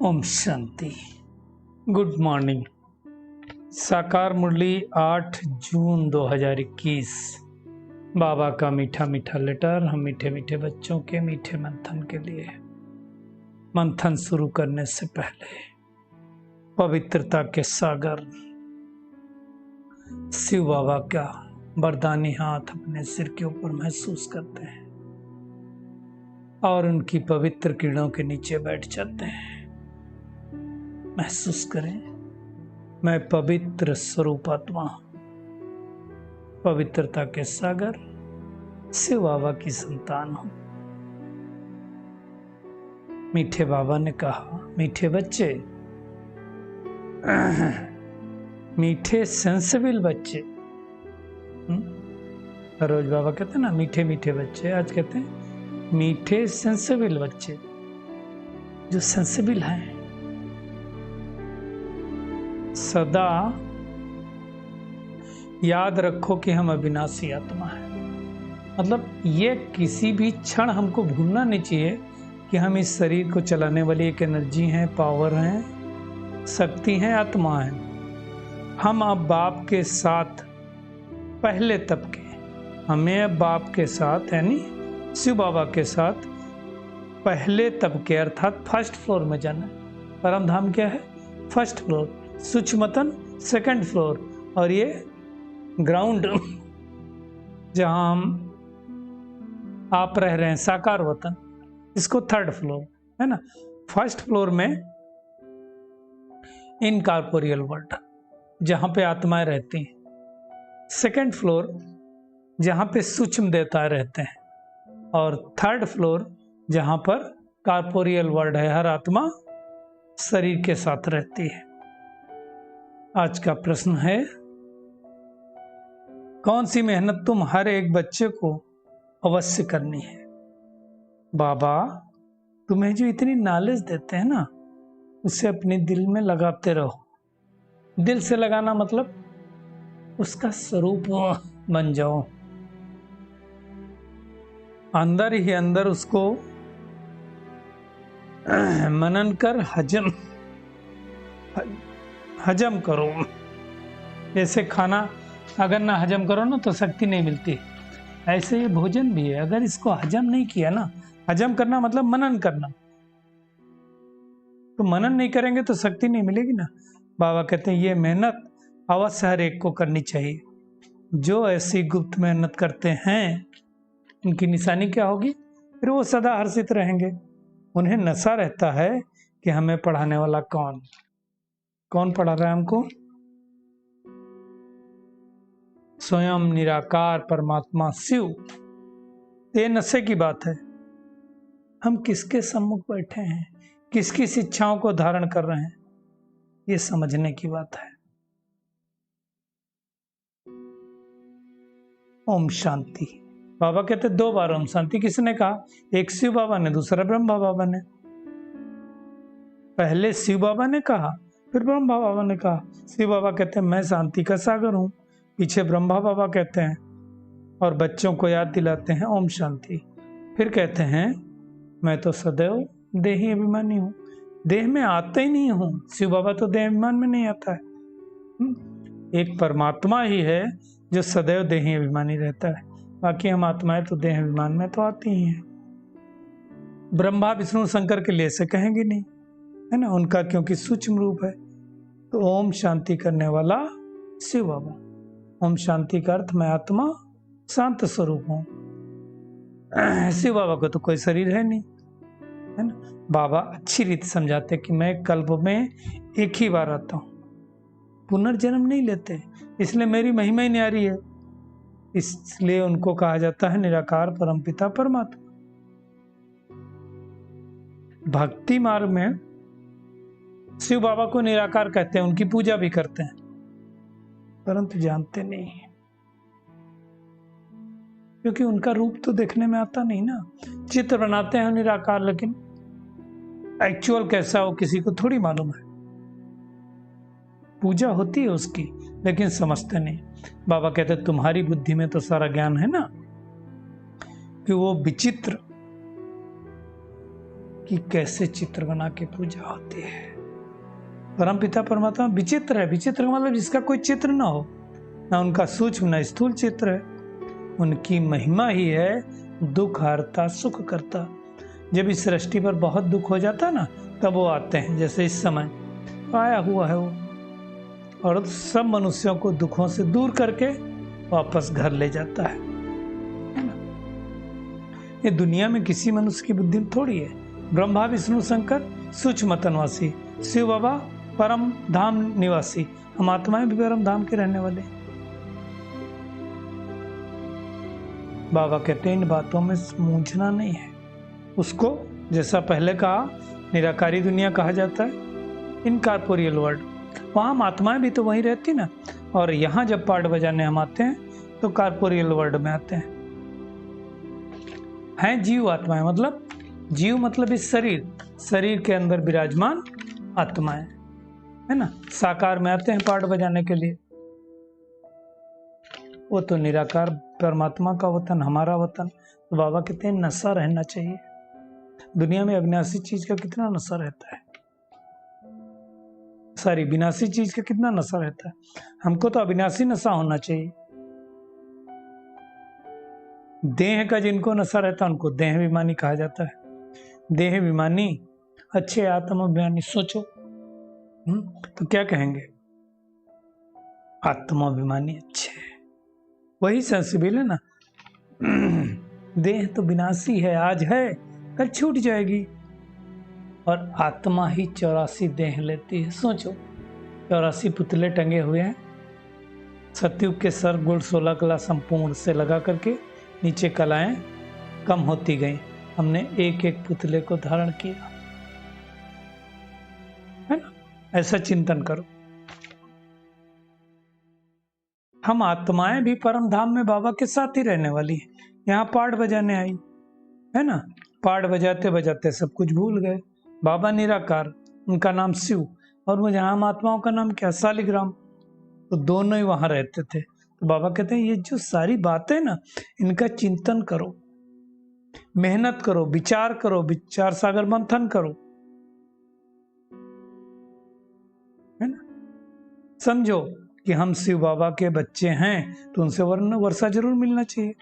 Om Shanti. Good morning. साकार मुरली 8 जून 2021। बाबा का मीठा मीठा लेटर हम मीठे मीठे बच्चों के मीठे मंथन के लिए। मंथन शुरू करने से पहले पवित्रता के सागर शिव बाबा का वरदानी हाथ अपने सिर के ऊपर महसूस करते हैं और उनकी पवित्र किरणों के नीचे बैठ जाते हैं। महसूस करें, मैं पवित्र स्वरूप आत्मा, पवित्रता के सागर शिव बाबा की संतान हूं। मीठे बाबा ने कहा, मीठे बच्चे, मीठे सेंसिबल बच्चे। रोज बाबा कहते हैं ना मीठे मीठे बच्चे, आज कहते हैं मीठे सेंसिबल बच्चे। जो सेंसिबल हैं, सदा याद रखो कि हम अविनाशी आत्मा हैं। मतलब ये किसी भी क्षण हमको भूलना नहीं चाहिए कि हम इस शरीर को चलाने वाली एक एनर्जी हैं, पावर हैं, शक्ति हैं, आत्मा हैं। हम अब बाप के साथ पहले तबके, हमें अब बाप के साथ यानी शिव बाबा के साथ पहले तबके अर्थात फर्स्ट फ्लोर में जाना। परम धाम क्या है? First floor. सूक्ष्मतन सेकंड फ्लोर, और ये ग्राउंड जहां हम आप रह रहे हैं साकार वतन, इसको थर्ड फ्लोर है ना। फर्स्ट फ्लोर में इनकॉर्पोरियल वर्ल्ड जहां पे आत्माएं रहती हैं। सेकंड फ्लोर जहां पे सूक्ष्म देवता रहते हैं, और थर्ड फ्लोर जहां पर कॉर्पोरियल वर्ल्ड है, हर आत्मा शरीर के साथ रहती है। आज का प्रश्न है, कौन सी मेहनत तुम हर एक बच्चे को अवश्य करनी है? बाबा तुम्हें जो इतनी नॉलेज देते हैं ना, उसे अपने दिल में लगाते रहो। दिल से लगाना मतलब उसका स्वरूप बन जाओ, अंदर ही अंदर उसको मनन कर हजम करो। जैसे खाना अगर ना हजम करो ना तो शक्ति नहीं मिलती, ऐसे ये भोजन भी है। अगर इसको हजम नहीं किया ना, हजम करना मतलब मनन करना, तो मनन नहीं करेंगे तो शक्ति नहीं मिलेगी ना। बाबा कहते हैं ये मेहनत अवश्य हर एक को करनी चाहिए। जो ऐसी गुप्त मेहनत करते हैं उनकी निशानी क्या होगी? फिर वो सदा हर्षित रहेंगे। उन्हें नशा रहता है कि हमें पढ़ाने वाला कौन पढ़ा रहा है हमको? स्वयं निराकार परमात्मा शिव। ये नशे की बात है। हम किसके सम्मुख बैठे हैं, किसकी शिक्षाओं को धारण कर रहे हैं, ये समझने की बात है। ओम शांति। बाबा कहते 2 बार ओम शांति। किसने कहा? एक शिव बाबा ने, दूसरा ब्रह्मा बाबा ने। पहले शिव बाबा ने कहा, फिर ब्रह्मा बाबा ने कहा। शिव बाबा कहते हैं मैं शांति का सागर हूं, पीछे ब्रह्मा बाबा कहते हैं, और बच्चों को याद दिलाते हैं ओम शांति। फिर कहते हैं मैं तो सदैव देही अभिमानी हूं, देह में आता ही नहीं हूं। शिव बाबा तो देह अभिमान में नहीं आता है। एक परमात्मा ही है जो सदैव देही अभिमानी रहता है, बाकी हम आत्माएं तो देह अभिमान में तो आती ही हैं। ब्रह्मा विष्णु शंकर के लिए से कहेंगे नहीं, है ना, उनका क्योंकि सूक्ष्म रूप है। तो ओम शांति करने वाला शिव बाबा। ओम शांति का अर्थ मैं आत्मा शांत स्वरूप हूं। शिव बाबा को तो कोई शरीर है नहीं, है ना। बाबा अच्छी रीत समझाते कि मैं कल्प में एक ही बार आता हूं, पुनर्जन्म नहीं लेते, इसलिए मेरी महिमा ही न्यारी है। इसलिए उनको कहा जाता है निराकार परमपिता परमात्मा। भक्ति मार्ग में शिव बाबा को निराकार कहते हैं, उनकी पूजा भी करते हैं, परंतु जानते नहीं, क्योंकि उनका रूप तो देखने में आता नहीं ना। चित्र बनाते हैं निराकार, लेकिन एक्चुअल कैसा हो किसी को थोड़ी मालूम है। पूजा होती है उसकी, लेकिन समझते नहीं। बाबा कहते तुम्हारी बुद्धि में तो सारा ज्ञान है ना, कि वो विचित्र कि कैसे चित्र बना के पूजा होती है। परम पिता परमात्मा विचित्र है। विचित्र का मतलब जिसका कोई चित्र ना हो, ना उनका सूक्ष्म ना स्थूल चित्र है। उनकी महिमा ही है दुख हरता सुख करता। जब इस सृष्टि पर बहुत दुख हो जाता है ना, तब वो आते हैं, जैसे इस समय आया हुआ है वो, और सब मनुष्यों को दुखों से दूर करके वापस घर ले जाता है ना। ये दुनिया में किसी मनुष्य की बुद्धि थोड़ी है। ब्रह्मा विष्णु शंकर सूक्ष्म तनवासी, शिव बाबा परम धाम निवासी, हम आत्माएं भी परम धाम के रहने वाले। बाबा कहते हैं इन बातों में मूंझना नहीं है। उसको जैसा पहले कहा निराकारी दुनिया कहा जाता है, इनकॉर्पोरियल वर्ल्ड। वहाँ आत्माएं भी तो वहीं रहती ना, और यहाँ जब पाठ बजाने हम आते हैं तो कॉर्पोरियल वर्ल्ड में आते हैं जीव आत्माएं। मतलब जीव मतलब इस शरीर के अंदर विराजमान आत्माएं, है ना। साकार में आते हैं पाठ बजाने के लिए। वो तो निराकार परमात्मा का वतन, हमारा वतन। तो बाबा कहते हैं नशा रहना चाहिए। दुनिया में अविनाशी चीज का कितना नशा रहता है, सारी विनाशी चीज का कितना नशा रहता है। हमको तो अविनाशी नशा होना चाहिए। देह का जिनको नशा रहता है उनको देह अभिमानी कहा जाता है। देह अभिमानी अच्छे आत्माभिमानी। सोचो तो क्या कहेंगे, आत्माभिमानी अच्छे, वही सेंसिबल है ना। देह तो विनाशी है, आज है कल छूट जाएगी, और आत्मा ही 84 देह लेती है। सोचो 84 पुतले टंगे हुए हैं सतयुग के सर गुण 16 कला संपूर्ण से लगा करके, नीचे कलाएं कम होती गई, हमने एक एक पुतले को धारण किया, है ना। ऐसा चिंतन करो। हम आत्माएं भी परम धाम में बाबा के साथ ही रहने वाली है। यहाँ पाठ बजाने आई, है ना। पाठ बजाते बजाते सब कुछ भूल गए। बाबा निराकार, उनका नाम शिव, और मुझे हम आत्माओं का नाम क्या, शालिग्राम। तो दोनों ही वहां रहते थे। तो बाबा कहते हैं ये जो सारी बातें ना, इनका चिंतन करो, मेहनत करो, विचार करो, विचार सागर मंथन करो, है ना। समझो कि हम शिव बाबा के बच्चे हैं तो उनसे वर्षा जरूर मिलना चाहिए।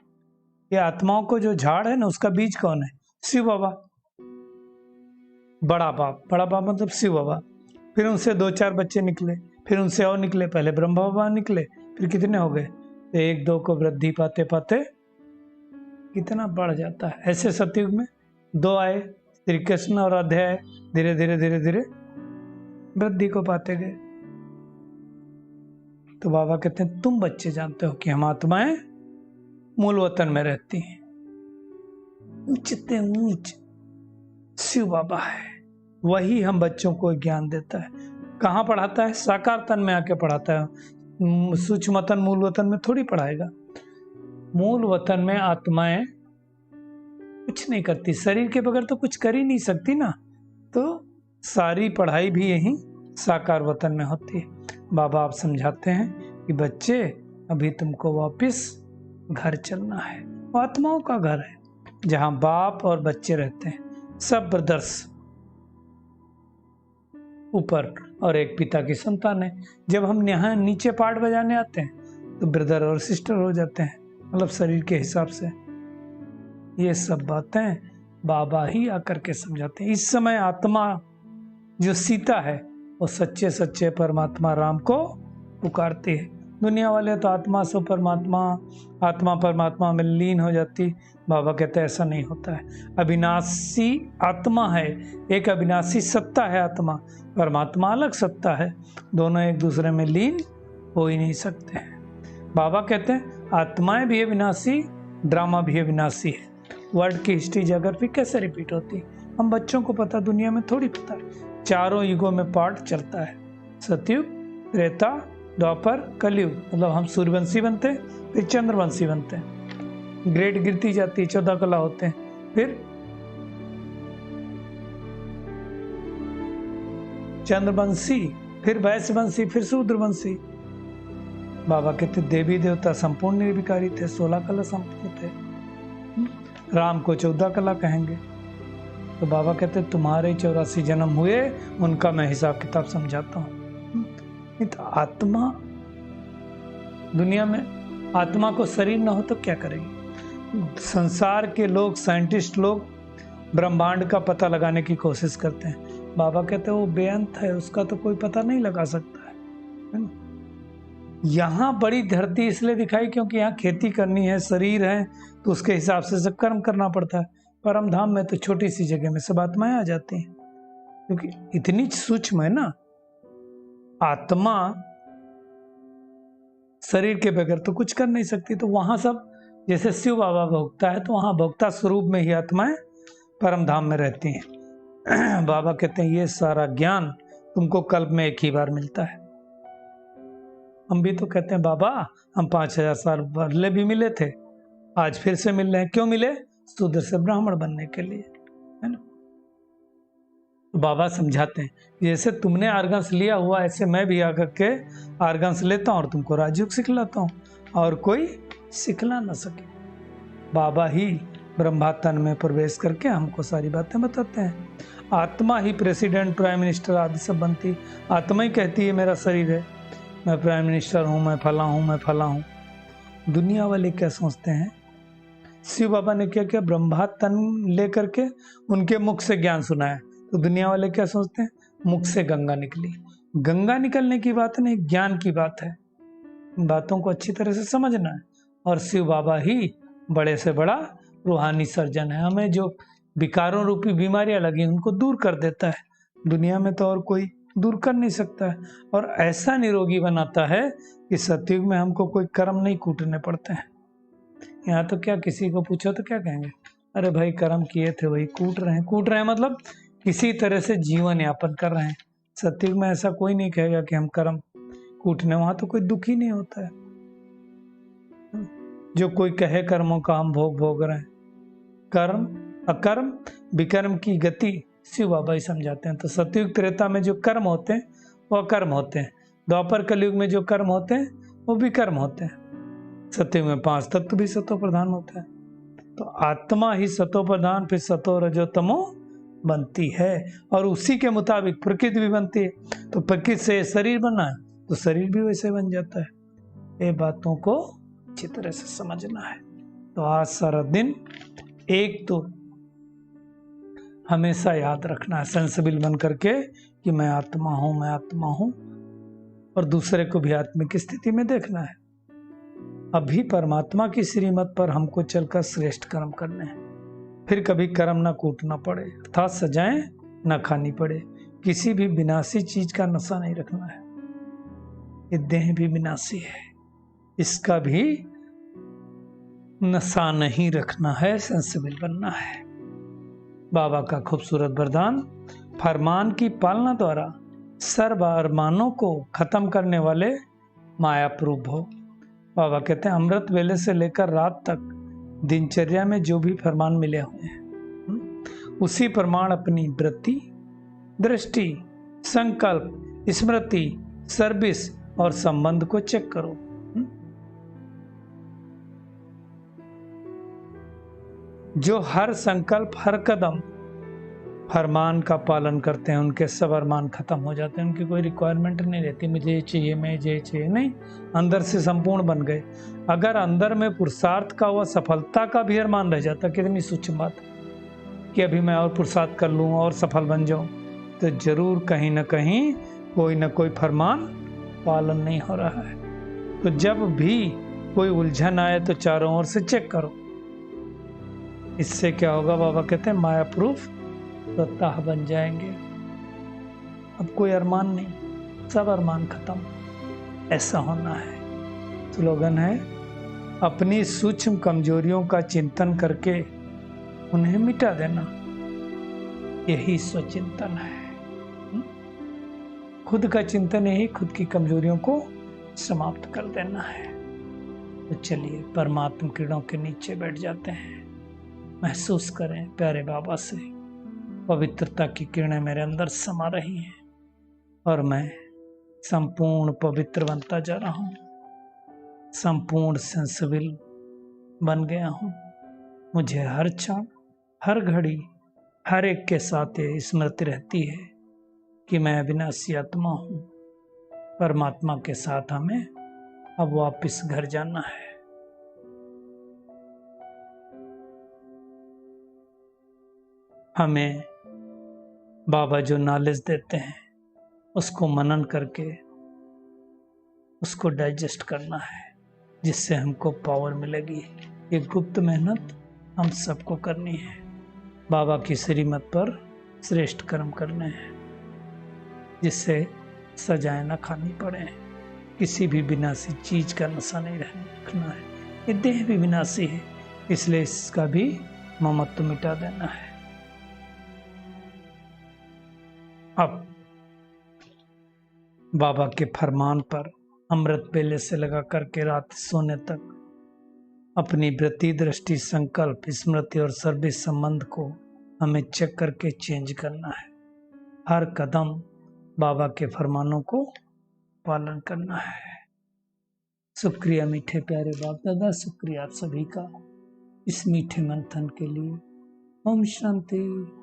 ये आत्माओं को जो झाड़ है ना, उसका बीज कौन है, शिव बाबा। बड़ा बाप मतलब शिव बाबा। फिर उनसे 2-4 बच्चे निकले, फिर उनसे और निकले, पहले ब्रह्मा बाबा निकले, फिर कितने हो गए, 1-2 को वृद्धि पाते पाते कितना बढ़ जाता है। ऐसे सतयुग में 2 आए, श्री कृष्ण और राधे आए, धीरे धीरे धीरे धीरे वृद्धि को पाते गए। तो बाबा कहते हैं तुम बच्चे जानते हो कि हम आत्माएं मूल वतन में रहती हैं। ऊंचते ऊंच शिव बाबा है, वही हम बच्चों को ज्ञान देता है। कहाँ पढ़ाता है, साकार तन में आके पढ़ाता है। सूक्ष्म वतन मूल वतन में थोड़ी पढ़ाएगा। मूल वतन में आत्माएं कुछ नहीं करती, शरीर के बगैर तो कुछ कर ही नहीं सकती ना। तो सारी पढ़ाई भी यही साकार वतन में होती है। बाबा आप समझाते हैं कि बच्चे अभी तुमको वापस घर चलना है। वो आत्माओं का घर है जहां बाप और बच्चे रहते हैं, सब ब्रदर्स ऊपर, और एक पिता की संतान है। जब हम यहाँ नीचे पाठ बजाने आते हैं तो ब्रदर और सिस्टर हो जाते हैं, मतलब शरीर के हिसाब से। ये सब बातें बाबा ही आकर के समझाते हैं। इस समय आत्मा जो सीता है वो सच्चे सच्चे परमात्मा राम को पुकारती है। दुनिया वाले तो आत्मा से परमात्मा, आत्मा परमात्मा में लीन हो जाती। बाबा कहते हैं ऐसा नहीं होता है। अविनाशी आत्मा है, एक अविनाशी सत्ता है आत्मा, परमात्मा अलग सत्ता है, दोनों एक दूसरे में लीन हो ही नहीं सकते हैं। बाबा कहते हैं आत्माएं भी अविनाशी, ड्रामा भी अविनाशी है। वर्ल्ड की हिस्ट्री ज्योग्राफी कैसे रिपीट होती है, हम बच्चों को पता, दुनिया में थोड़ी पता है। चारों युगों में पाठ चलता है, सतयुग, त्रेता, द्वापर, कलयुग। मतलब हम सूर्यवंशी बनते हैं, फिर चंद्रवंशी बनते हैं, ग्रेड गिरती जाती है, 14 कला होते हैं, फिर चंद्रवंशी, फिर वैश्यवंशी, फिर शूद्रवंशी। बाबा कहते देवी देवता संपूर्ण निर्विकारी थे, 16 कला संपूर्ण थे। राम को 14 कला कहेंगे। तो बाबा कहते तुम्हारे 84 जन्म हुए, उनका मैं हिसाब किताब समझाता हूँ। नहीं तो आत्मा, दुनिया में आत्मा को शरीर ना हो तो क्या करेगी? संसार के लोग, साइंटिस्ट लोग ब्रह्मांड का पता लगाने की कोशिश करते हैं। बाबा कहते हैं वो बेअंत है, उसका तो कोई पता नहीं लगा सकता है। यहाँ बड़ी धरती इसलिए दिखाई क्योंकि यहाँ खेती करनी है, शरीर है, तो उसके हिसाब से सब कर्म करना पड़ता है। परम धाम में तो छोटी सी जगह में सब आत्माएं आ जाती हैं, क्योंकि इतनी सूक्ष्म है ना आत्मा, शरीर के बगैर तो कुछ कर नहीं सकती। तो वहां सब जैसे शिव बाबा भोगता है, तो वहां भोक्ता स्वरूप में ही आत्माएं परम धाम में रहती हैं। बाबा कहते हैं ये सारा ज्ञान तुमको कल्प में एक ही बार मिलता है। हम भी तो कहते हैं बाबा हम 5000 साल पहले भी मिले थे, आज फिर से मिल रहे हैं। क्यों मिले? शूद्र से ब्राह्मण बनने के लिए, है ना। तो बाबा समझाते हैं जैसे तुमने आर्गन्स लिया हुआ, ऐसे मैं भी आकर के आर्गन्स लेता हूँ और तुमको राजयोग सिखलाता हूँ, और कोई सिखला ना सके। बाबा ही ब्रह्मा तन में प्रवेश करके हमको सारी बातें बताते हैं। आत्मा ही प्रेसिडेंट, प्राइम मिनिस्टर आदि सब बनती। आत्मा ही कहती है मेरा शरीर है, मैं प्राइम मिनिस्टर हूँ, मैं फला हूँ, मैं फला हूँ। दुनिया वाले क्या सोचते हैं? शिव बाबा ने क्या किया? ब्रह्मा तन लेकर के उनके मुख से ज्ञान सुनाया। तो दुनिया वाले क्या सोचते हैं? मुख से गंगा निकली। गंगा निकलने की बात नहीं, ज्ञान की बात है। इन बातों को अच्छी तरह से समझना है। और शिव बाबा ही बड़े से बड़ा रूहानी सर्जन है। हमें जो विकारों रूपी बीमारियां लगी उनको दूर कर देता है। दुनिया में तो और कोई दूर कर नहीं सकता है। और ऐसा निरोगी बनाता है कि सतयुग में हमको कोई कर्म नहीं कूटने पड़ते हैं। यहाँ तो क्या, किसी को पूछो तो क्या कहेंगे? अरे भाई कर्म किए थे वही कूट रहे हैं। कूट रहे हैं मतलब किसी तरह से जीवन यापन कर रहे हैं। सतयुग में ऐसा कोई नहीं कहेगा कि हम कर्म कूटने, वहां तो कोई दुखी नहीं होता है। जो कोई कहे कर्मों का हम भोग भोग रहे हैं, कर्म अकर्म विकर्म की गति शिव बाबा ही समझाते हैं। तो सतयुग त्रेता में जो कर्म होते हैं वो अकर्म होते हैं, द्वापर कलयुग में जो कर्म होते हैं वो विकर्म होते हैं। सतयुग में 5 तत्व भी सतो प्रधान होता है। तो आत्मा ही सतो प्रधान, फिर सतो रजो तमो बनती है, और उसी के मुताबिक प्रकृति भी बनती है। तो प्रकृति से शरीर बना है तो शरीर भी वैसे बन जाता है। ये बातों को अच्छी तरह से समझना है। तो आज सारा दिन एक तो हमेशा याद रखना है सेंसिबल बन करके कि मैं आत्मा हूं, मैं आत्मा हूं, और दूसरे को भी आत्मिक स्थिति में देखना है। अभी परमात्मा की श्रीमत पर हमको चलकर श्रेष्ठ कर्म करने हैं, फिर कभी कर्म ना कूटना पड़े, अर्थात सजाएं ना खानी पड़े। किसी भी विनाशी चीज का नशा नहीं रखना है। ये देह भी विनाशी है, इसका भी नशा नहीं रखना है, सेंसिबल बनना है। बाबा का खूबसूरत वरदान, फरमान की पालना द्वारा सर्व अरमानों को खत्म करने वाले माया प्रूप हो। बाबा कहते हैं अमृत वेले से लेकर रात तक दिनचर्या में जो भी फरमान मिले हुए हैं, उसी प्रमाण अपनी वृत्ति, दृष्टि, संकल्प, स्मृति, सर्विस और संबंध को चेक करो। जो हर संकल्प, हर कदम फरमान का पालन करते हैं, उनके सब अरमान खत्म हो जाते हैं। उनकी कोई रिक्वायरमेंट नहीं रहती मुझे ये चाहिए, मैं ये चाहिए, नहीं, अंदर से संपूर्ण बन गए। अगर अंदर में पुरुषार्थ का व सफलता का भी अरमान रह जाता, कितनी सूक्ष्म बात कि अभी मैं और पुरुषार्थ कर लूँ और सफल बन जाऊँ, तो जरूर कहीं ना कहीं कोई ना कोई फरमान पालन नहीं हो रहा है। तो जब भी कोई उलझन आए तो चारों ओर से चेक करो। इससे क्या होगा? बाबा कहते हैं माया प्रूफ स्वतः बन जाएंगे। अब कोई अरमान नहीं, सब अरमान खत्म। ऐसा होना है। स्लोगन है, अपनी सूक्ष्म कमजोरियों का चिंतन करके उन्हें मिटा देना, यही स्वचिंतन है। खुद का चिंतन यही खुद की कमजोरियों को समाप्त कर देना है। तो चलिए परमात्मा किरणों के नीचे बैठ जाते हैं, महसूस करें प्यारे बाबा से पवित्रता की किरणें मेरे अंदर समा रही हैं और मैं संपूर्ण पवित्र बनता जा रहा हूँ, संपूर्ण सेंसिबल बन गया हूँ। मुझे हर क्षण, हर घड़ी हर एक के साथ ये स्मृति रहती है कि मैं अविनाशी आत्मा हूँ। परमात्मा के साथ हमें अब वापस घर जाना है। हमें बाबा जो नॉलेज देते हैं उसको मनन करके उसको डाइजेस्ट करना है, जिससे हमको पावर मिलेगी। ये गुप्त मेहनत हम सबको करनी है। बाबा की श्रीमत पर श्रेष्ठ कर्म करने हैं, जिससे सजाएं न खानी पड़े। किसी भी विनाशी चीज का नशा नहीं रखना है। ये देह भी विनाशी है, इसलिए इसका भी ममत्व मिटा देना है। अब बाबा के फरमान पर अमृत बेले से लगा करके रात सोने तक अपनी वृत्ति, दृष्टि, संकल्प, स्मृति और सर्विस संबंध को हमें चेक करके चेंज करना है। हर कदम बाबा के फरमानों को पालन करना है। शुक्रिया मीठे प्यारे बाप दादा, शुक्रिया आप सभी का इस मीठे मंथन के लिए। ओम शांति।